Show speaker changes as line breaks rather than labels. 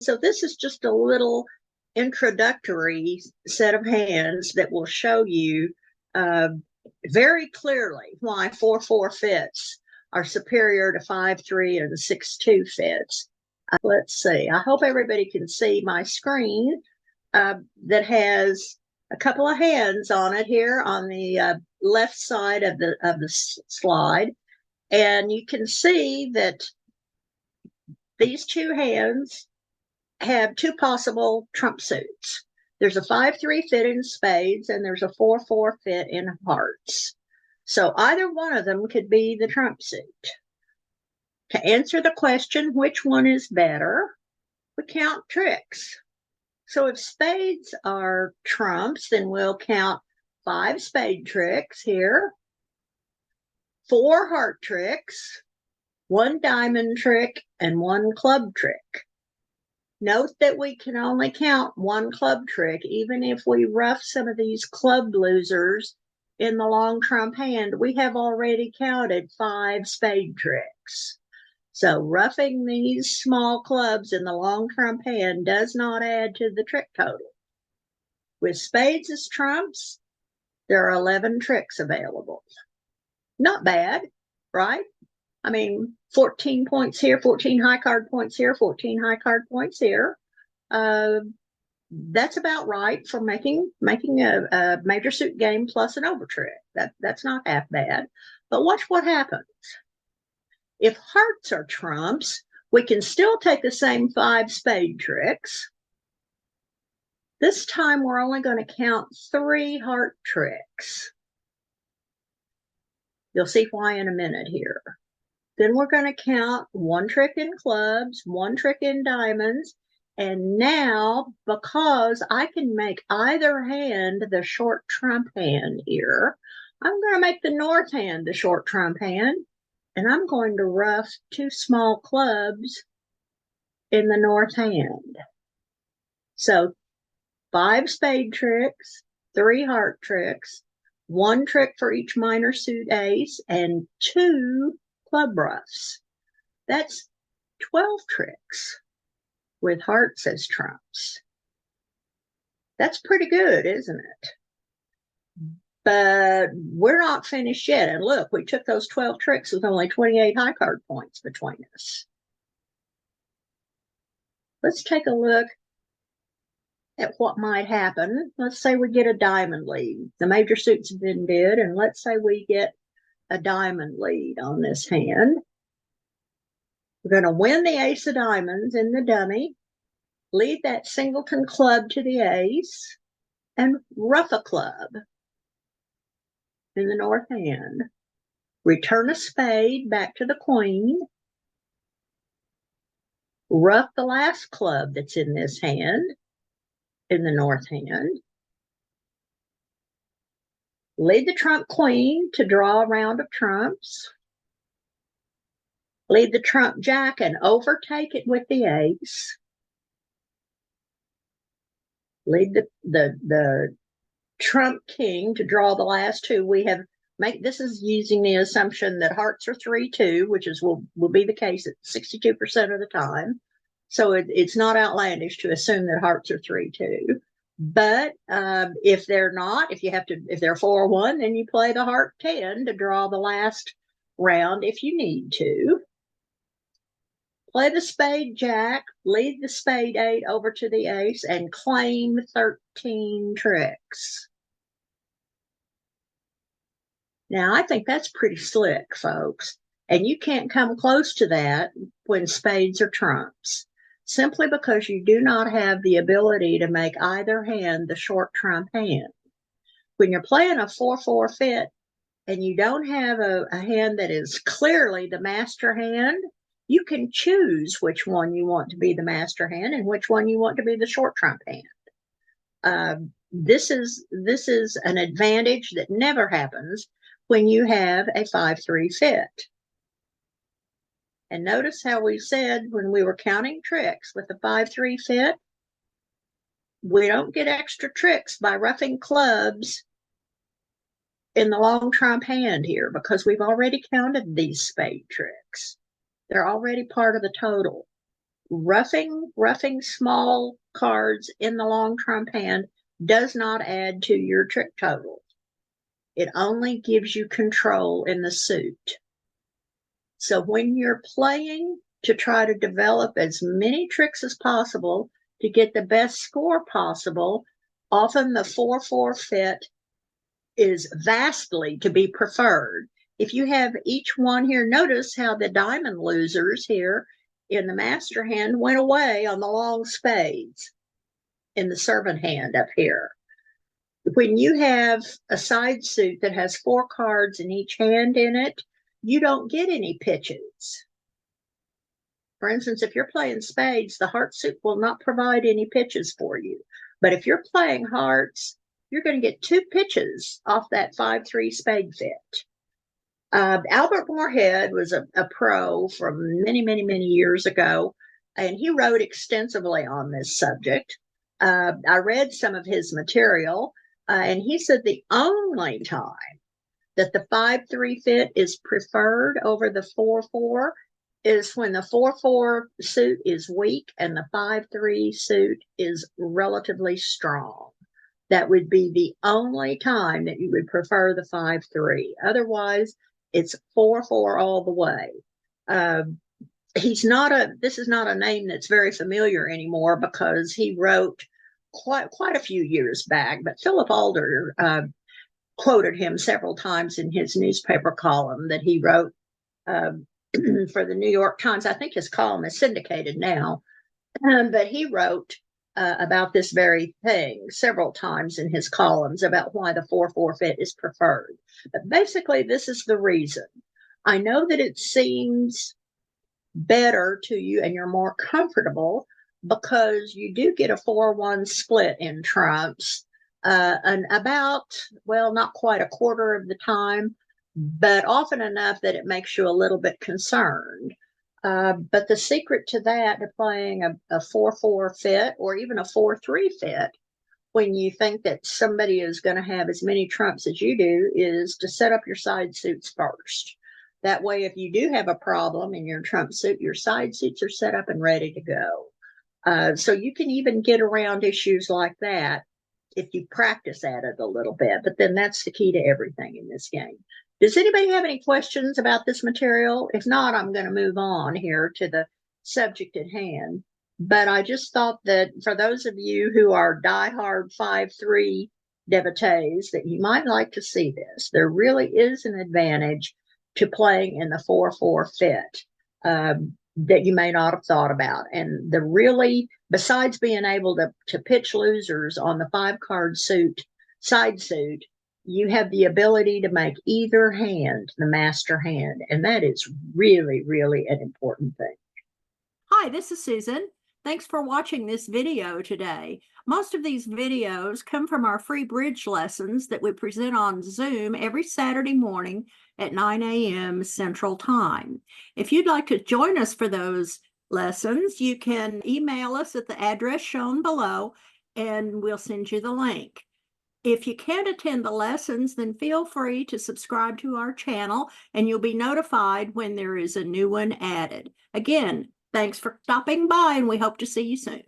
So this is just a little introductory set of hands that will show you very clearly why 4-4 fits are superior to 5-3 and 6-2 fits. Let's see. I hope everybody can see my screen that has a couple of hands on it here on the left side of the slide, and you can see that these two hands have two possible trump suits. There's a 5-3 fit in spades, and there's a 4-4 fit in hearts. So either one of them could be the trump suit. To answer the question, which one is better, we count tricks. So if spades are trumps, then we'll count 5 spade tricks here, 4 heart tricks, 1 diamond trick, and 1 club trick. Note that we can only count 1 club trick, even if we rough some of these club losers in the long trump hand. We have already counted 5 spade tricks. So roughing these small clubs in the long trump hand does not add to the trick total. With spades as trumps, there are 11 tricks available. Not bad, right? I mean, 14 points here, 14 high card points here, 14 high card points here. That's about right for making a major suit game plus an over trick. That's not half bad. But watch what happens. If hearts are trumps, we can still take the same 5 spade tricks. This time we're only going to count 3 heart tricks. You'll see why in a minute here. Then we're going to count 1 trick in clubs, 1 trick in diamonds. And now, because I can make either hand the short trump hand here, I'm going to make the north hand the short trump hand. And I'm going to rough 2 small clubs in the north hand. So 5 spade tricks, 3 heart tricks, 1 trick for each minor suit ace, and 2 club roughs. That's 12 tricks with hearts as trumps. That's pretty good, isn't it? But we're not finished yet. And look, we took those 12 tricks with only 28 high card points between us. Let's take a look at what might happen. Let's say we get a diamond lead. The major suits have been bid, and let's say we get a diamond lead on this hand. We're going to win the ace of diamonds in the dummy, lead that singleton club to the ace, and rough a club in the north hand. Return a spade back to the queen. Rough the last club that's in this hand in the north hand. Lead the trump queen to draw a round of trumps. Lead the trump jack and overtake it with the ace. Lead the trump king to draw the last 2. We have this is using the assumption that hearts are 3-2, which will be the case at 62% of the time. So it's not outlandish to assume that hearts are 3-2. But if they're not, if they're 4-1, then you play the heart 10 to draw the last round if you need to. Play the spade jack, lead the spade 8 over to the ace, and claim 13 tricks. Now, I think that's pretty slick, folks. And you can't come close to that when spades are trumps, simply because you do not have the ability to make either hand the short trump hand. When you're playing a 4-4 fit and you don't have a hand that is clearly the master hand, you can choose which one you want to be the master hand and which one you want to be the short trump hand. This is an advantage that never happens when you have a 5-3 fit. And notice how we said when we were counting tricks with the 5-3 fit, we don't get extra tricks by roughing clubs in the long trump hand here because we've already counted these spade tricks. They're already part of the total. roughing small cards in the long trump hand does not add to your trick total. It only gives you control in the suit. So when you're playing to try to develop as many tricks as possible to get the best score possible, often the 4-4 fit is vastly to be preferred. If you have each one here, notice how the diamond losers here in the master hand went away on the long spades in the servant hand up here. When you have a side suit that has 4 cards in each hand in it, you don't get any pitches. For instance, if you're playing spades, the heart suit will not provide any pitches for you. But if you're playing hearts, you're going to get 2 pitches off that 5-3 spade fit. Albert Moorhead was a pro from many, many, many years ago, and he wrote extensively on this subject. I read some of his material, and he said the only time that the 5-3 fit is preferred over the 4-4 is when the 4-4 suit is weak and the 5-3 suit is relatively strong. That would be the only time that you would prefer the 5-3. Otherwise, it's 4-4 all the way. This is not a name that's very familiar anymore because he wrote quite a few years back, but Philip Alder quoted him several times in his newspaper column that he wrote for the New York Times. I think his column is syndicated now, but he wrote about this very thing several times in his columns about why the 4-4 fit is preferred. But basically, this is the reason. I know that it seems better to you and you're more comfortable because you do get a 4-1 split in trumps, and about, well, not quite a quarter of the time, but often enough that it makes you a little bit concerned. But the secret to that, to playing a 4-4 fit or even a 4-3 fit, when you think that somebody is going to have as many trumps as you do, is to set up your side suits first. That way, if you do have a problem in your trump suit, your side suits are set up and ready to go. So you can even get around issues like that if you practice at it a little bit. But then that's the key to everything in this game. Does anybody have any questions about this material? If not, I'm going to move on here to the subject at hand. But I just thought that for those of you who are diehard 5-3 devotees, that you might like to see this. There really is an advantage to playing in the 4-4 fit that you may not have thought about. And the really, besides being able to pitch losers on the 5-card suit, side suit, you have the ability to make either hand the master hand. And that is really, really an important thing.
Hi, this is Susan. Thanks for watching this video today. Most of these videos come from our free bridge lessons that we present on Zoom every Saturday morning at 9 a.m. Central Time. If you'd like to join us for those lessons, you can email us at the address shown below and we'll send you the link. If you can't attend the lessons, then feel free to subscribe to our channel and you'll be notified when there is a new one added. Again, thanks for stopping by and we hope to see you soon.